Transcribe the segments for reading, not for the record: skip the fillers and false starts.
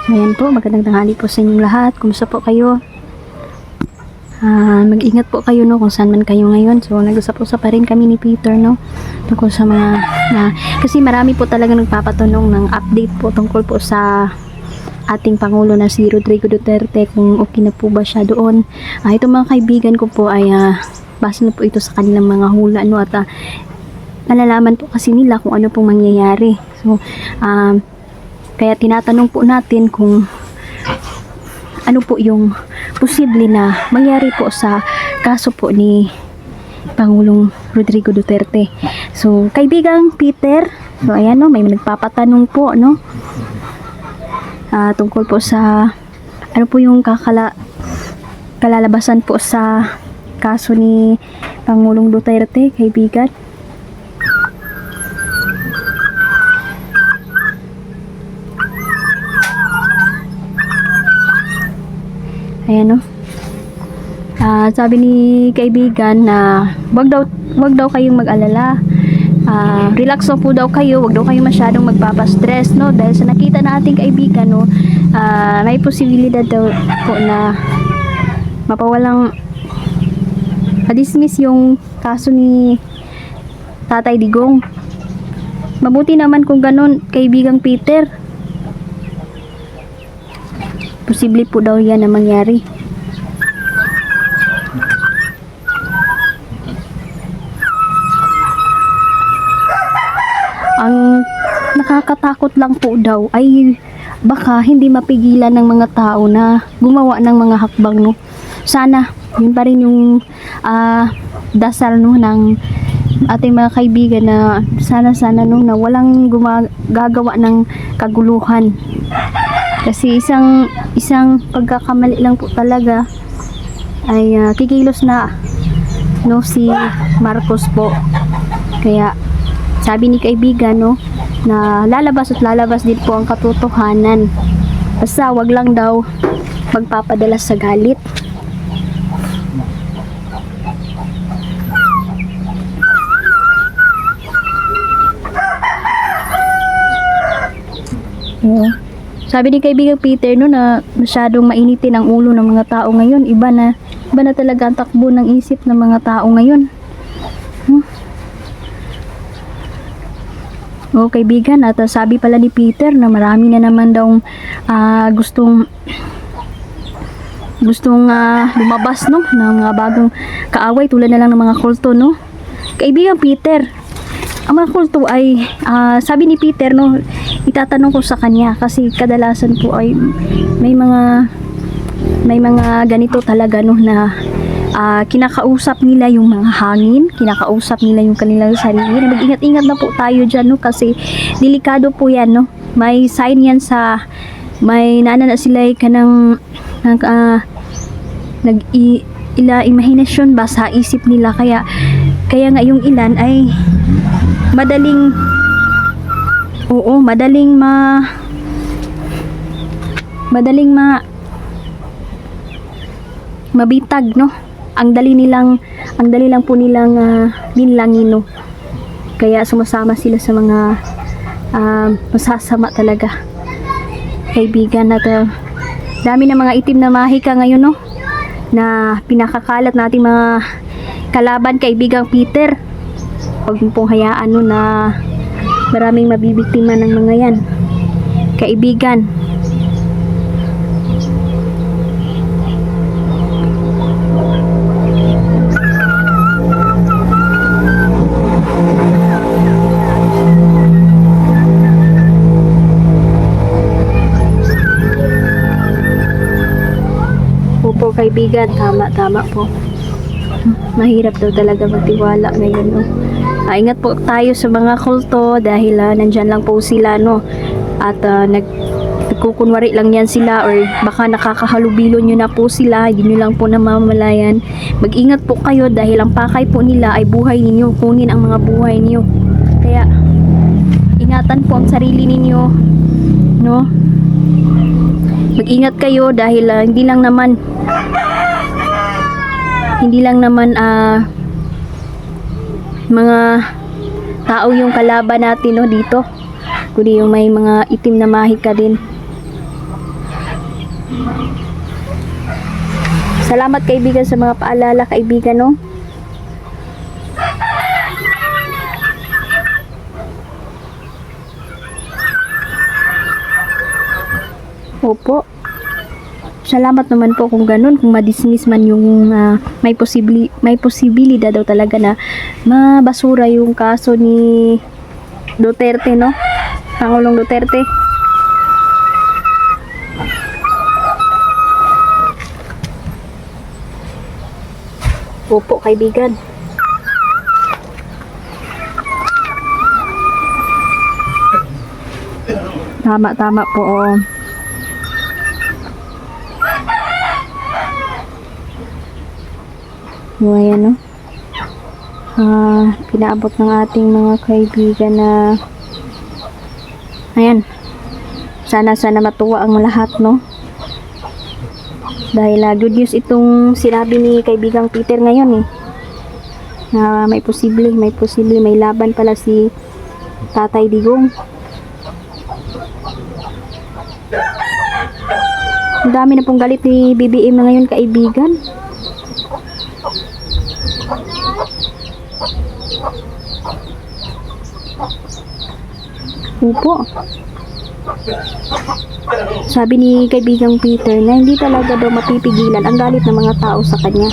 Ayan po, magandang tanghali po sa inyong lahat. Kumusta po kayo? Mag-ingat po kayo no kung saan man kayo ngayon. So nag-usap-usap pa rin kami ni Peter no tungkol sa mga kasi marami po talaga nagpapatanong ng update po tungkol po sa ating Pangulo na si Rodrigo Duterte, kung okay na po ba siya doon. Itong mga kaibigan ko po ay base na po ito sa kanilang mga hula no, at malalaman po kasi nila kung ano pong mangyayari. So kaya tinatanong po natin kung ano po yung posible na mangyari po sa kaso po ni Pangulong Rodrigo Duterte. So, kaibigang Peter, so ayan no, may nagpapatanong po no, tungkol po sa ano po yung kalalabasan po sa kaso ni Pangulong Duterte, kaibigan. Ayan no. Sabi ni kaibigan na wag daw kayong mag-alala. Relax lang po daw kayo, wag daw kayong masyadong magpapastress no, dahil sa nakita na ating kaibigan no, may posibilidad daw po na mapawalang dismiss yung kaso ni Tatay Digong. Mabuti naman kung ganun, kaibigang Peter. Posible po daw yan na mangyari. Ang nakakatakot lang po daw ay baka hindi mapigilan ng mga tao na gumawa ng mga hakbang no. Sana yun pa rin yung dasal no ng ating mga kaibigan, na sana no na walang gagawa ng kaguluhan. Kasi isang pagkakamali lang po talaga ay kikilos na no si Marcos po. Kaya sabi ni kaibigan no na lalabas din po ang katotohanan. Basta wag lang daw magpapadala sa galit. Sabi ni kaibigan Peter no na masyadong mainitin ang ulo ng mga tao ngayon. Iba na talaga ang takbo ng isip ng mga tao ngayon. Kaibigan, at sabi pala ni Peter na marami na naman daw gustong lumabas no ng bagong kaaway, tulad na lang ng mga kulto no. Kaibigan Peter, ang mga kulto ay sabi ni Peter no, itatanong ko sa kanya kasi kadalasan po ay may mga ganito talaga no na kinakausap nila yung mga hangin, kinakausap nila yung kanilang sarili. Mag-ingat-ingat na po tayo dyan no, kasi delikado po yan no. May sign yan sa may naana na sila kanang imahinasyon ba sa isip nila, kaya nga yung ilan ay madaling mabitag no. Ang dali lang po nilang binlangin no. Kaya sumasama sila sa mga masasama talaga, kaibigan. At dami na mga itim na mahika ngayon no na pinakakalat nating mga kalaban, kaibigang Peter. Huwag mo pong hayaan no na maraming mabibiktima ng mga yan, kaibigan. Opo kaibigan, tama po. Mahirap daw talaga magtiwala ngayon no. Ingat po tayo sa mga kulto dahil nandyan lang po sila no, at nagkukunwari lang yan sila, or baka nakakahalubilo nyo na po sila, hindi nyo lang po namamalayan. Mag-ingat po kayo dahil ang pakay po nila ay buhay ninyo, kunin ang mga buhay ninyo. Kaya ingatan po ang sarili ninyo no. Mag-ingat kayo dahil hindi lang naman mga tao yung kalaban natin no dito, kundi yung may mga itim na mahika din. Salamat kaibigan sa mga paalala kaibigan, no? Opo. Salamat naman po kung ganun, kung madismiss man yung may posibilidad daw talaga na mabasura yung kaso ni Duterte, no? Pangulong Duterte. Opo, kaibigan. Tama po. Oo. Ayan, no? Pinaabot ng ating mga kaibigan na ayan, sana matuwa ang lahat, no? Dahil good news itong sinabi ni kaibigang Peter ngayon, eh, na may posible may laban pala si Tatay Digong. Ang dami na pong galit ni BBM na ngayon, kaibigan. Opo. Sabi ni kaibigang Peter na hindi talaga daw mapipigilan ang galit ng mga tao sa kanya.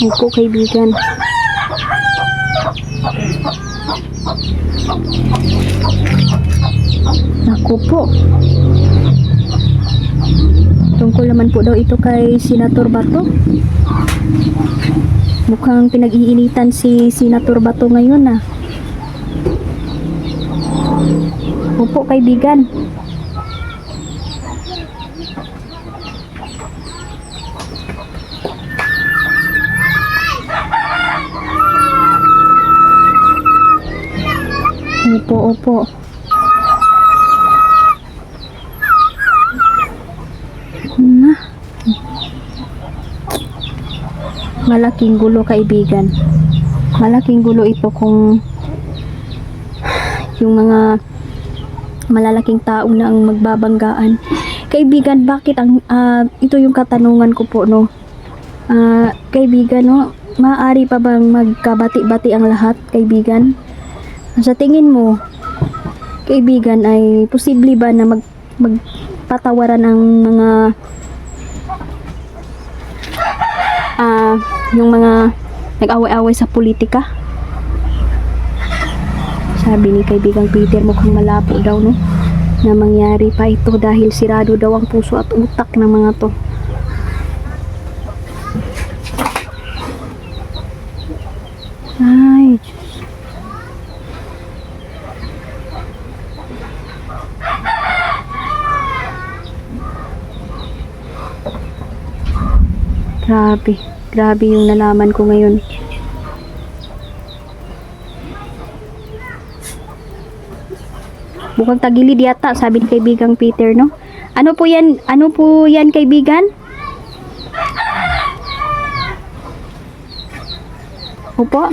Opo, kaibigan. Naku po. Tungkol naman po daw ito kay Senator Bato. Mukhang pinag-iinitan si Senator Bato ngayon, ah. Opo, kaibigan. Opo. Malaking gulo, kaibigan. Malaking gulo ito kung yung mga malalaking tao na ang magbabanggaan. Kaibigan, bakit ang ito yung katanungan ko po, no? Kaibigan, no, maaari pa bang magkabati-bati ang lahat, kaibigan? Sa tingin mo, kaibigan, ay posible ba na magpatawaran ang mga yung mga nag-away-away sa politika? Sabi ni kaibigang Peter, mukhang malabo daw, no, na mangyari pa ito dahil sirado daw ang puso at utak ng mga to. Ay, Diyos. Grabe yung nalaman ko ngayon. Mukhang tagilid yata, sabi ni kaibigang Peter, no? Ano po yan, kaibigan? Opo.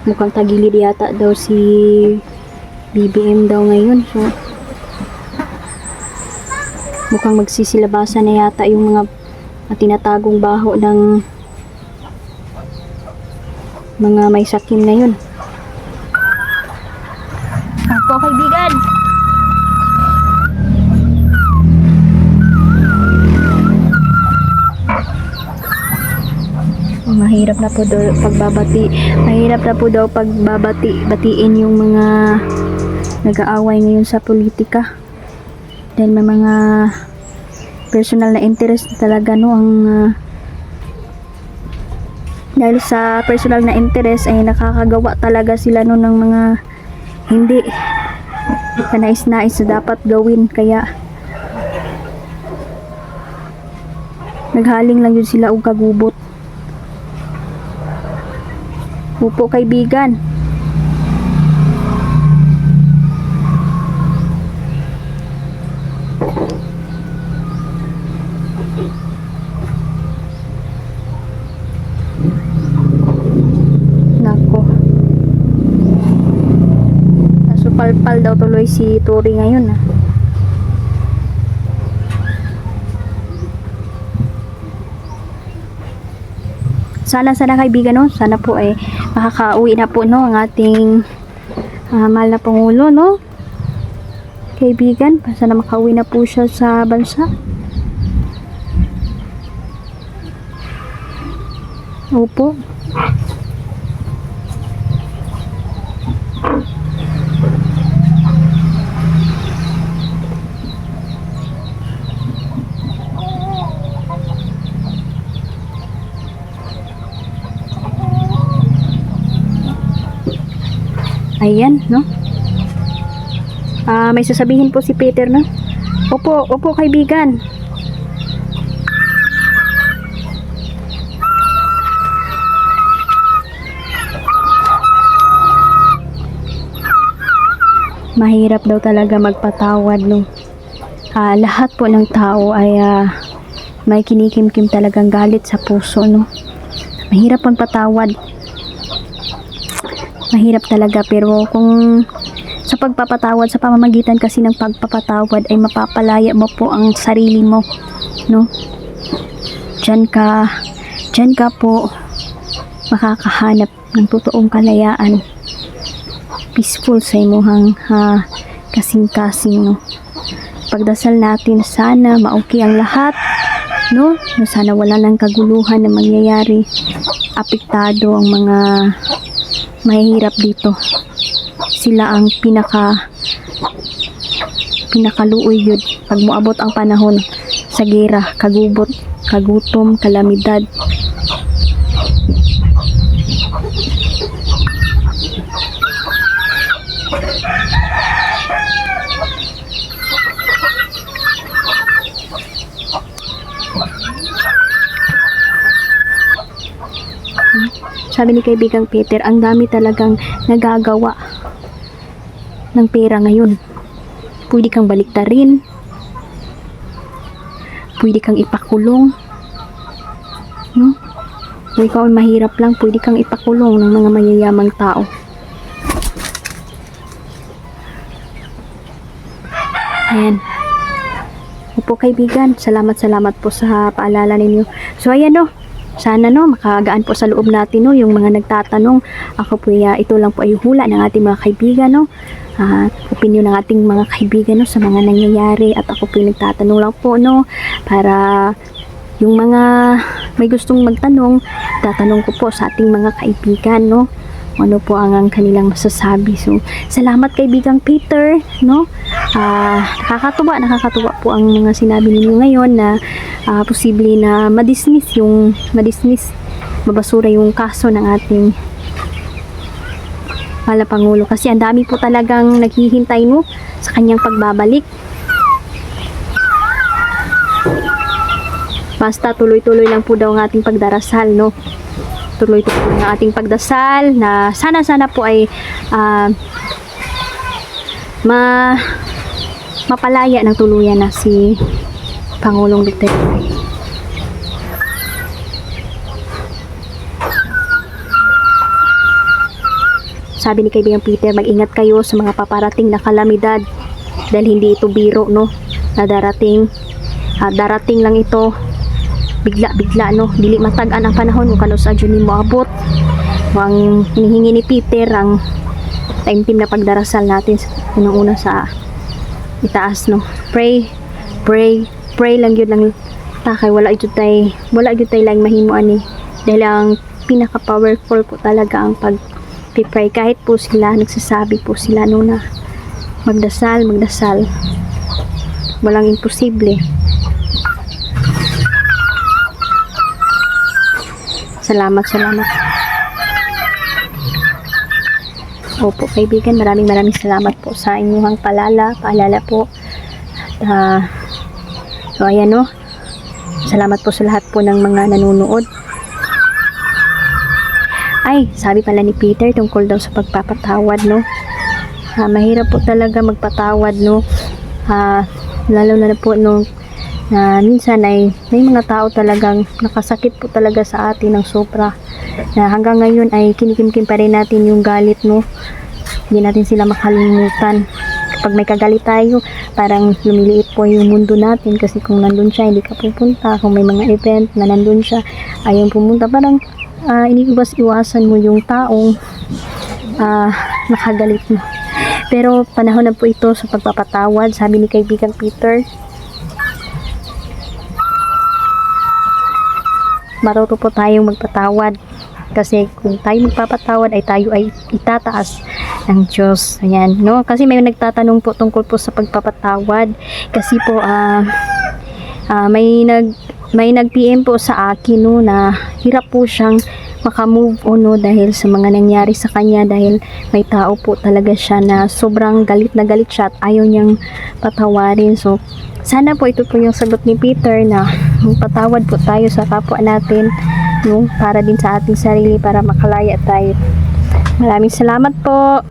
Mukhang tagilid yata daw si BBM daw ngayon. So, mukhang magsisilabasan na yata yung mga tinatagong baho ng mga may sakim ngayon. Ako, kaibigan. Mahirap na po daw batiin yung mga nag-aaway ngayon sa politika. Dahil may mga personal na interest talaga, no, ang dahil sa personal na interest ay nakakagawa talaga sila, no, ng mga hindi kanais-nais na dapat gawin, kaya naghaling lang yun sila og kagubot. Opo, kaibigan. Nagpal daw tuloy si Tori ngayon ah. Sana kaibigan no, sana po ay makakauwi na po no ang ating mahal na Pangulo no. Kaibigan, sana makauwi na po siya sa bansa. Opo. Ayan, no? May sasabihin po si Peter, no? Opo, kaibigan. Mahirap daw talaga magpatawad, no? Lahat po ng tao ay may kinikimkim talagang galit sa puso, no? Mahirap magpatawad. Mahirap talaga, pero kung sa pagpapatawad, sa pamamagitan kasi ng pagpapatawad ay mapapalaya mo po ang sarili mo, no? Diyan ka po makakahanap ng totoong kalayaan, peaceful sa imuhang kasing-kasing, no? Pagdasal natin sana maoki ang lahat, no? Sana wala nang kaguluhan na mangyayari, apektado ang mga mahirap dito. Sila ang pinakaluoy yun pag moabot ang panahon sa gera, kagubot, kagutom, kalamidad. Sabi ni kaibigang Peter, ang dami talagang nagagawa ng pera ngayon. Pwede kang baliktarin, pwede kang ipakulong, no? Kung ikaw ay mahirap lang, pwede kang ipakulong ng mga mayayamang tao. Ayan. Opo kaibigan, salamat po sa paalala ninyo. So ayan no, sana no, makagaan po sa loob natin no, yung mga nagtatanong. Ako po ito lang po ay hula ng ating mga kaibigan no. Opinion ng ating mga kaibigan no, sa mga nangyayari. At ako po nagtatanong lang po no, para yung mga may gustong magtanong, tatanong ko po sa ating mga kaibigan no, ano po ang kanilang masasabi. So, salamat kaibigang Peter no. Nakakatuwa po ang mga sinabi ninyo ngayon na posible na madismiss, mabasura yung kaso ng ating mahal na Pangulo, kasi ang dami po talagang naghihintay no sa kanyang pagbabalik. Basta tuloy-tuloy lang po daw ang ating pagdarasal no. Tuloy-tuloy ang ating pagdasal na sana po ay mapalaya ng tuluyan na si Pangulong Duterte. Sabi ni kaibigang Peter, mag-ingat kayo sa mga paparating na kalamidad dahil hindi ito biro no, na darating lang ito bigla no, dili matag-an ang panahon kung kano sa June mo abot. Ang hinihingi ni Peter ang taimtim na pagdarasal natin unang-una sa itaas no. Pray lang yun lang takay, wala jud tay lang mahimo ani, dahil ang pinaka powerful po talaga ang pag-pray. Kahit po sila nagsasabi po sila no na magdasal, walang imposible. Salamat. Opo kaibigan, maraming salamat po sa inyong paalala po. So ayan no, salamat po sa lahat po ng mga nanonood. Ay, sabi pala ni Peter tungkol daw sa pagpapatawad no. Mahirap po talaga magpatawad no. Lalo na po nung minsan ay may mga tao talagang nakasakit po talaga sa atin ng sobra, na hanggang ngayon ay kinikimkim pa rin natin yung galit no hindi natin sila makalimutan. Kapag may kagalit tayo, parang lumiliit po yung mundo natin kasi kung nandun siya, hindi ka pupunta. Kung may mga event na nandun siya, ayaw pumunta. Parang iniiwas-iwasan mo yung taong nakagalit mo. Pero panahon na po ito sa pagpapatawad, sabi ni kaibigan Peter. Matuto po tayong magpatawad. Kasi kung tayo magpapatawad ay tayo ay itataas ng Diyos. Ayan, no? Kasi may nagtatanong po tungkol po sa pagpapatawad. Kasi po, may nag-PM po sa akin, no, na hirap po siyang makamove on, no, dahil sa mga nangyari sa kanya, dahil may tao po talaga siya na sobrang galit na galit siya at ayaw niyang patawarin. So, sana po ito po yung sagot ni Peter na magpatawad po tayo sa kapwa natin, no, para din sa ating sarili, para makalaya tayo. Maraming salamat po.